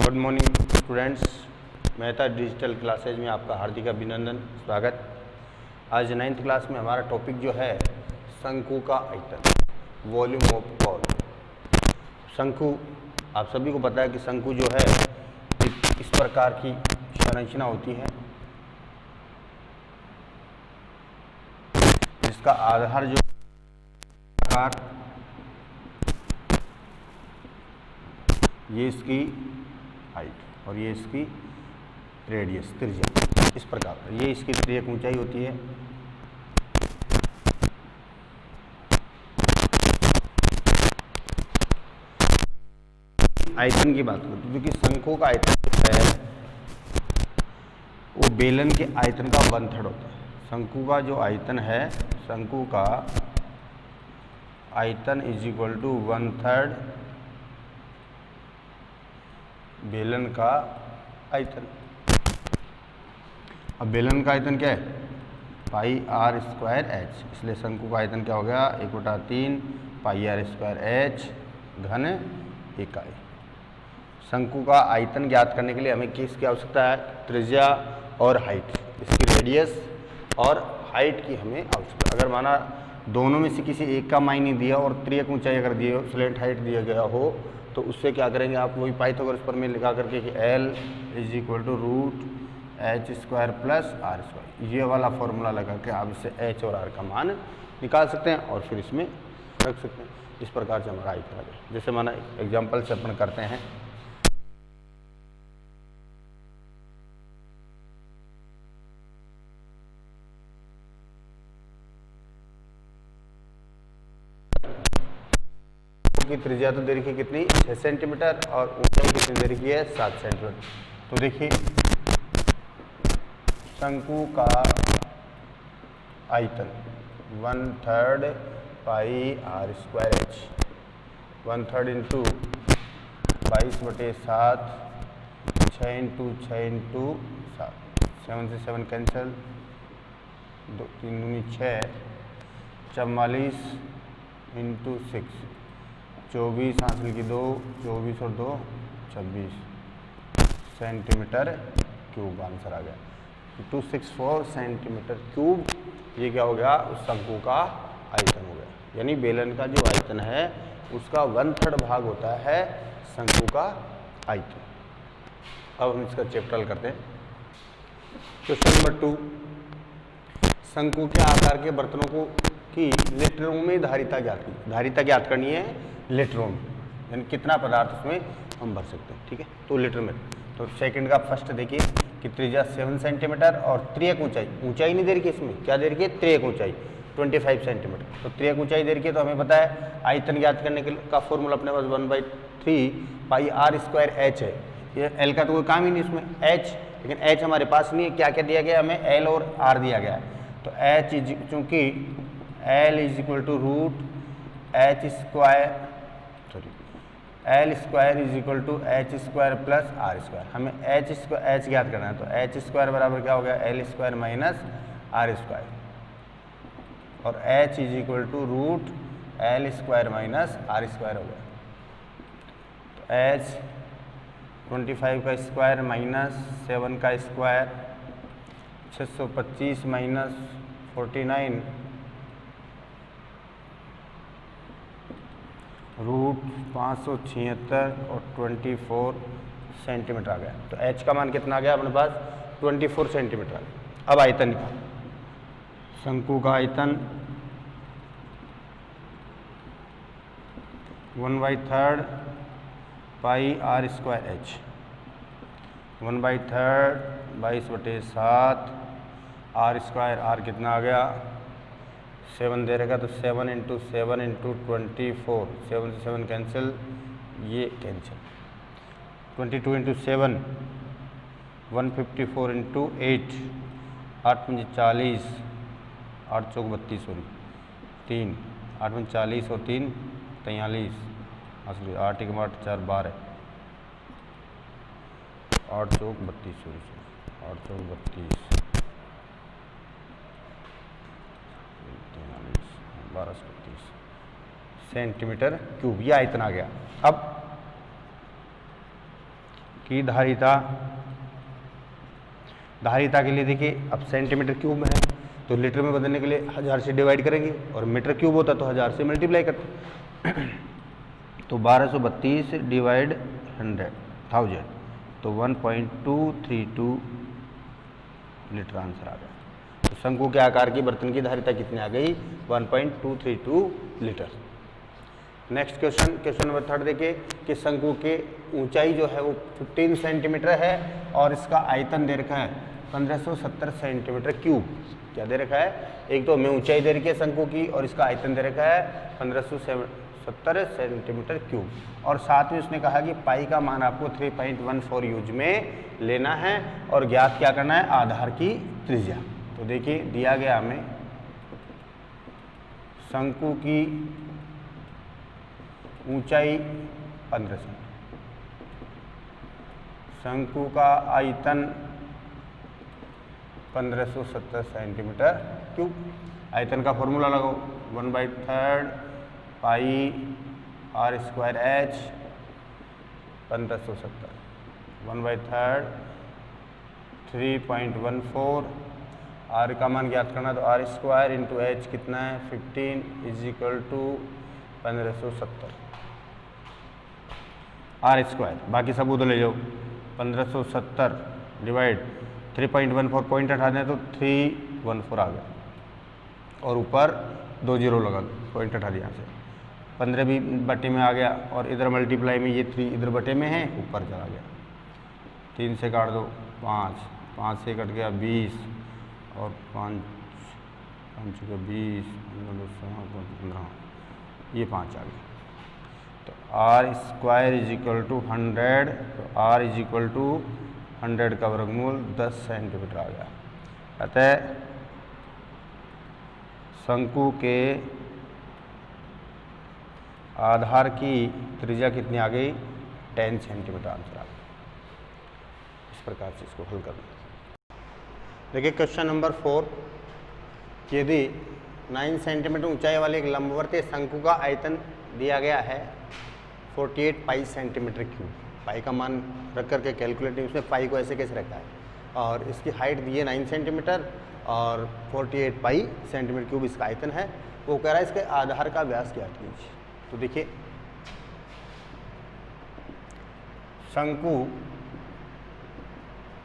Good morning students, Mehta digital classes में आपका हार्दिक अभिनंदन, स्वागत। आज 9th क्लास में हमारा टॉपिक जो है शंकु का आयतन, वॉल्यूम ऑफ बॉल। शंकु, आप सभी को पता है कि शंकु जो है इस प्रकार की संरचना होती है, जिसका आधार जो आकार, ये इसकी हाइट और ये इसकी रेडियस, त्रिज्या, इस प्रकार ये इसकी एक ऊंचाई होती है। आयतन की बात करते हैं, क्योंकि शंकु का आयतन है वो बेलन के आयतन का 1/3 होता है। शंकु का जो आयतन है, शंकु का आयतन इज इक्वल टू 1/3 बेलन का आयतन। अब बेलन का आयतन क्या है? पाई आर स्क्वायर एच, इसलिए शंकु का आयतन क्या हो गया? 1/3 पाई आर स्क्वायर एच घन इकाई। शंकु का आयतन ज्ञात करने के लिए हमें किसकी आवश्यकता है? त्रिज्या और हाइट, इसकी रेडियस और हाइट की हमें आवश्यकता। अगर माना दोनों में से किसी एक का मान नहीं दिया और त्रियक ऊंचाई अगर दी हो, स्लेंट हाइट दिया गया हो, तो उससे क्या करेंगे आप? वही पाइथागोरस प्रमेय लगा करके कि L is equal to root H square plus R square, ये वाला फॉर्मूला लगा के आप इससे एच और आर का मान निकाल सकते हैं और फिर इसमें रख सकते हैं। इस प्रकार से हमारा आयतन आ गया। जैसे माना एग्जाम्पल से अपन करते हैं, की त्रिज्या तो दे रखी है कितनी? 6 सेंटीमीटर और ऊंचाई कितनी दे रखी है? 7 सेंटीमीटर। तो देखिए शंकु का आयतन 1/3 pi R square H, 1/3 into 22/7, 6 into 6 into 7, 7 से 7 कैंसिल, 2 3 दूनी 6, 44 इंटू 6, 24 हासिल की 2, 24 और 2 26 सेंटीमीटर क्यूब आंसर आ गया। 264 सेंटीमीटर क्यूब, ये क्या हो गया? उस शंकु का आयतन हो गया। यानी बेलन का जो आयतन है उसका 1/3 भाग होता है शंकु का आयतन। अब हम इसका चैप्टर हल करते हैं। क्वेश्चन नंबर 2, शंकु के आकार के बर्तनों को की लीटरों में धारिता ज्ञात की। धारिता ज्ञात करनी है लीटरों में, यानी कितना पदार्थ उसमें हम भर सकते हैं। ठीक है, तो लीटर में। तो सेकंड का फर्स्ट देखिए कि त्रिज्या 7 सेंटीमीटर और त्रियक ऊंचाई, ऊंचाई नहीं दे रखी इसमें, क्या दे रखी है? त्रियक ऊंचाई 25 सेंटीमीटर। तो त्रियक ऊंचाई दे रखी है, तो हमें पता है आयतन ज्ञात करने के का फॉर्मूला अपने पास 1/3 पाई आर स्क्वायर एच है। ये एल का तो कोई काम ही नहीं इसमें, एच, लेकिन एच हमारे पास नहीं है। क्या क्या दिया गया हमें? एल और आर दिया गया है। तो एच इज, चूंकि L is equal to root H square, L square is equal to H square plus R square. हमें एच ज्ञात करना है, तो एच स्क्वायर बराबर क्या हो गया? L square minus R square, और H is equal to root L square minus R square हो गया। तो एच 25 का स्क्वायर माइनस 7 का स्क्वायर, 625 माइनस 49 रूट 576 और 24 सेंटीमीटर आ गया। तो एच का मान कितना आ गया अपने पास? 24 सेंटीमीटर आ गया। अब आयतन निकाल। शंकु का आयतन 1/3 pi R square H, 1/3 22/7 R square, R कितना आ गया? 7 दे रहेगा, तो 7 इंटू 7 इंटू 24, 7 से 7 कैंसिल, ये कैंसिल, 22 इंटू 7 154 इंटू 8, 8 पंजे 40, 8 चौक 32, सॉरी 3, 8 पंजे 40 और 3 43, सॉरी 8 1 8 4 12, 8 चौक 32, सॉरी 8 चौक 32, 1230 सेंटीमीटर क्यूब, ये आयतन आ गया। अब की धारिता के लिए देखिए, अब सेंटीमीटर क्यूब में है तो लीटर में बदलने के लिए 1000 से डिवाइड करेंगे, और मीटर क्यूब होता तो 1000 से मल्टीप्लाई करते। तो 1232 डिवाइड 1000 तो 1.232 लीटर आंसर आ गया। तो शंकु के आकार की बर्तन की धारिता कितनी आ गई? 1.232 लीटर। नेक्स्ट क्वेश्चन नंबर 3 देखिए कि शंकु के ऊंचाई जो है वो 15 सेंटीमीटर है और इसका आयतन दे रखा है 1570 सेंटीमीटर क्यूब। क्या दे रखा है? एक तो हमें ऊंचाई दे रखी है शंकु की और इसका आयतन दे रखा है 1570 सेंटीमीटर क्यूब, और साथ में उसने कहा कि पाई का मान आपको 3.14 यूज में लेना है और ज्ञात क्या करना है? आधार की त्रिज्या। तो देखिए दिया गया हमें शंकु की ऊंचाई 15 सेंटीमीटर, शंकु का आयतन 1570 सेंटीमीटर क्यूब। आयतन का फॉर्मूला लगाओ, 1/3 pi R square H 1570, 1/3 3.14, are का मान ज्ञात करना तो आर स्क्वायर इंटू एच कितना है 15 is equal to 1570 R square. बाकी सब उधर ले जाओ, 1570 डिवाइड 3.14 पॉइंट हटा दें तो 314 आ गया, और ऊपर 2 जीरो लगा दो, पॉइंट हटा दिया से 15 भी बटे में आ गया, और इधर मल्टीप्लाई में ये 3 इधर बटे में है, ऊपर चला गया। 3 से काट दो 5, 5 से कट गया 20, और 5 का 20, 15, ये 5 आ गया। तो R square is equal to 100, तो आर इज इक्वल टू 100 का वर्गमूल 10 सेंटीमीटर आ गया। अतः शंकु के आधार की त्रिज्या कितनी आ गई? 10 सेंटीमीटर आंसर आ गया। इस प्रकार से इसको हल करना। देखिए क्वेश्चन नंबर 4, यदि 9 सेंटीमीटर ऊंचाई वाले एक लंबवर्तीय शंकु का आयतन दिया गया है 48 पाई सेंटीमीटर क्यूब। पाई का मान रख करके कैलकुलेटिंग उसमें पाई को ऐसे कैसे रखा है, और इसकी हाइट दी है 9 सेंटीमीटर और 48 पाई सेंटीमीटर क्यूब इसका आयतन है। वो कह रहा है इसके आधार का व्यास ज्ञात कीजिए। तो देखिए शंकु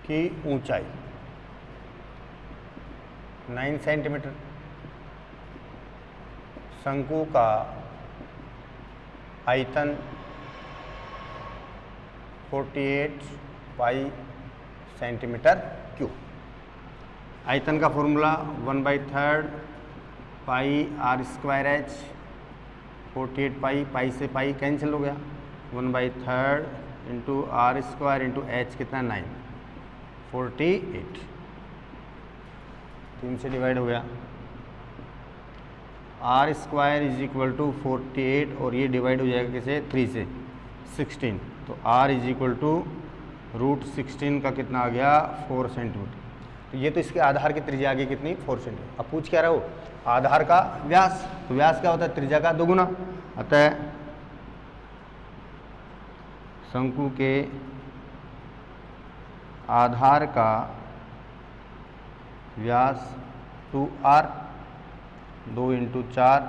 की ऊंचाई 9 सेंटीमीटर, शंकु का आयतन 48 पाई सेंटीमीटर क्यूब। आयतन का formula 1/3 pi R square H, 48 pi से पाई कैंसिल हो गया, 1/3 into R square into H कितना 9, 48, 3 से डिवाइड हो गया। R square is equal to 48 और ये डिवाइड हो जाएगा किसे 3 से 16, तो आर इज इक्वल टू √16 का कितना आ गया 4 सेंटीमीटर। तो ये तो इसके आधार की त्रिज्या आ गई कितनी 4 सेंटीमीटर। अब पूछ क्या रहा हो? आधार का व्यास, तो व्यास क्या होता है? त्रिज्या का दोगुना। अतः शंकु के आधार का व्यास 2r, 2 इंटू 4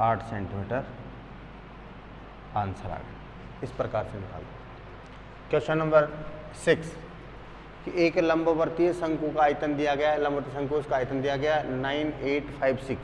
8 सेंटीमीटर आंसर आ गया। इस प्रकार से निकालो। क्वेश्चन नंबर 6 कि एक लंबवर्तीय शंकु का आयतन दिया गया है, लंबवर्तीय शंकु उसका आयतन दिया गया है 9856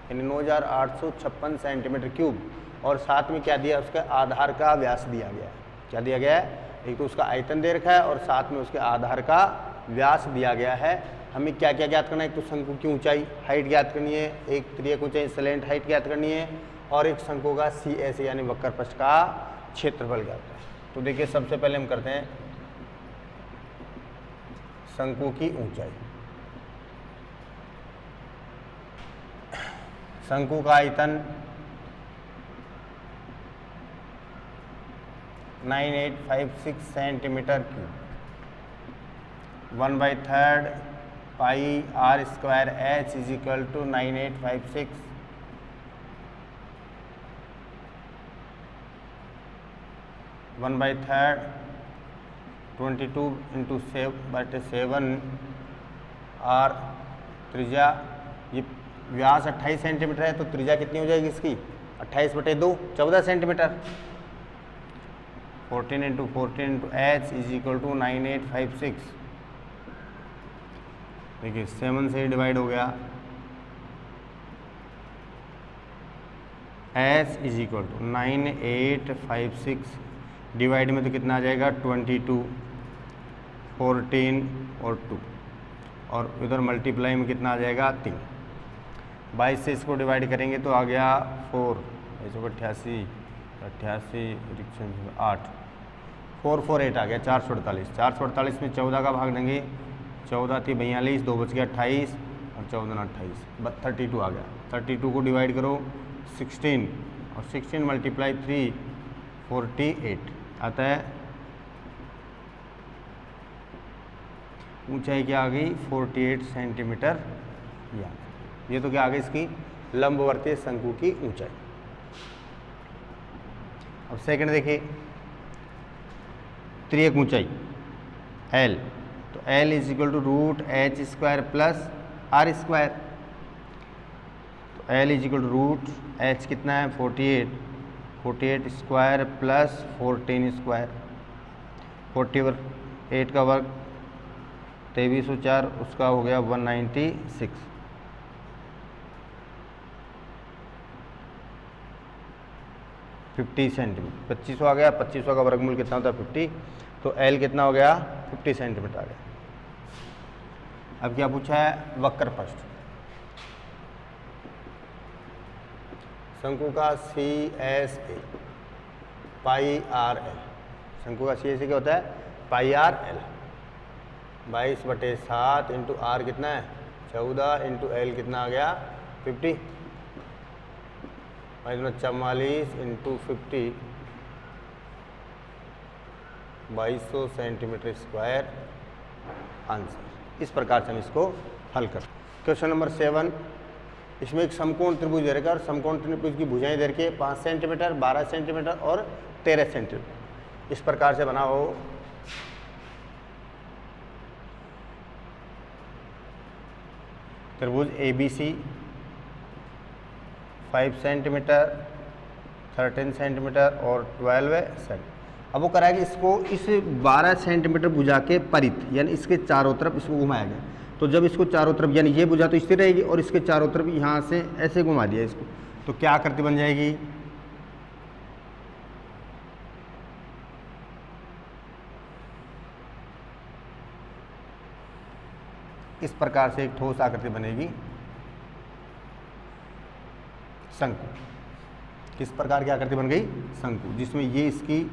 यानी 9856 सेंटीमीटर क्यूब, और साथ में क्या दिया? उसके आधार का व्यास दिया गया है। क्या दिया गया है? एक तो उसका आयतन दे रखा है और साथ में उसके आधार का व्यास दिया गया है। हमें क्या क्या ज्ञात करना है? एक तो शंकु की ऊंचाई हाइट ज्ञात करनी है, एक त्रियक ऊंचाई सलेंट हाइट ज्ञात करनी है, और एक शंकु का CS यानी वक्र पृष्ठ का क्षेत्रफल ज्ञात करना है। तो देखिए सबसे पहले हम करते हैं शंकु की ऊंचाई। शंकु का आयतन 9856 centimetre cube, 1/3 pi R square H is equal to 9856 1/3 22 into 7 और त्रिज्या, ये व्यास 28 सेंटीमीटर है तो त्रिज्या कितनी हो जाएगी इसकी 28/2 14 centimetre. 14 into 14 into H is equal to 9856। देखिए 7 से डिवाइड हो गया। H is equal to 9856 divide में तो कितना आ जाएगा 22, 14 और 2 और इधर मल्टीप्लाई में कितना आ जाएगा 3। 22 से इसको डिवाइड करेंगे तो आ गया 4, 88, 8, 4, 4, 8 आ गया 448। 448 में 14 का भाग देंगे, 14 थी 42, 2 बच गया 28 और 14 28, 32 आ गया। 32 को डिवाइड करो 16 और 16 मल्टीप्लाई 3 48 आता है। ऊंचाई क्या आ गई 48 सेंटीमीटर। ये तो क्या आ गई इसकी लंबवर्तीय शंकु की ऊंचाई। अब सेकंड देखिए, त्रियक ऊंचाई L, तो L is equal to √h² plus r²। तो L is equal to √h कितना है 48 स्क्वायर प्लस 14 स्क्वायर, 48 का वर्ग 2304, उसका हो गया 196। सेंटीमीटर 2500 आ गया। 2500 का वर्गमूल कितना होता है 50, तो L कितना हो गया 50 सेंटीमीटर आ गया। अब क्या पूछा है वक्र पृष्ठ, शंकु का CSA πRL, शंकु का CSA क्या होता है πRL, 22/7 इंटू R कितना है 14 इंटू L कितना आ गया 50, 44 इंटू 50 2200 सेंटीमीटर स्क्वायर आंसर। इस प्रकार से हम इसको हल कर। क्वेश्चन नंबर 7, इसमें एक समकोण त्रिभुज दे रखा है और समकोण त्रिभुज की भुजाएं दे रखी है 5 सेंटीमीटर, 12 सेंटीमीटर और 13 सेंटीमीटर। इस प्रकार से बना हो त्रिभुज ABC 5 सेंटीमीटर, 13 सेंटीमीटर और 12 सेंटीमीटर। अब वो कराया कि इसको इस 12 सेंटीमीटर भुजा के परित यानी इसके चारों तरफ इसको घुमाया गया। तो जब इसको चारों तरफ यानी ये भुजा तो स्थिर रहेगी और इसके चारों तरफ यहाँ से ऐसे घुमा दिया इसको, तो क्या आकृति बन जाएगी इस प्रकार से एक ठोस आकृति बनेगी शंकु। किस प्रकार की आकृति बन गई शंकु, जिसमें ये इसकी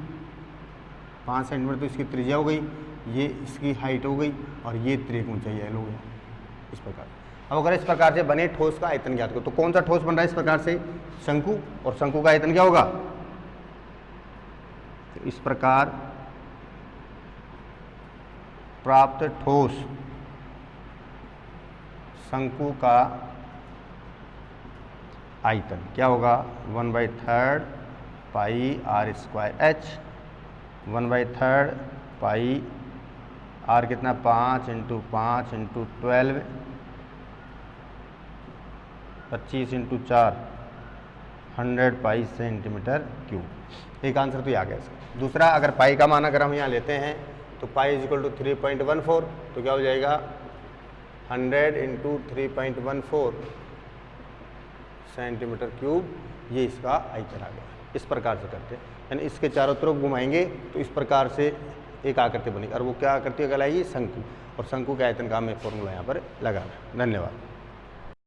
5 सेंटीमीटर तो इसकी त्रिज्या हो गई, ये इसकी हाइट हो गई और ये त्रिक ऊंचाई L हो गया इस प्रकार। अब अगर इस प्रकार से बने ठोस का आयतन ज्ञात करो, तो कौन सा ठोस बन रहा है इस प्रकार से शंकु, और शंकु का आयतन क्या होगा, तो इस प्रकार प्राप्त ठोस शंकु का आयतन क्या होगा 1/3 πr²h, 1/3 पाई आर कितना 5 इंटू 5 इंटू 12, 25 इंटू 4 100 पाई सेंटीमीटर क्यूब। एक आंसर तो ये आ गया इसका। दूसरा, अगर पाई का मान अगर हम यहाँ लेते हैं तो पाई इज इक्वल टू 3.14, तो क्या हो जाएगा 100 इंटू 3.14 सेंटीमीटर क्यूब, ये इसका आयतन आ गया। इस प्रकार से करते हैं, यानी इसके चारों तरफ घुमाएंगे तो इस प्रकार से एक आकृति बनेगी, और वो क्या आकृति कहलाएगी शंकु, और शंकु के आयतन का हमें फॉर्मूला यहाँ पर लगाना। धन्यवाद।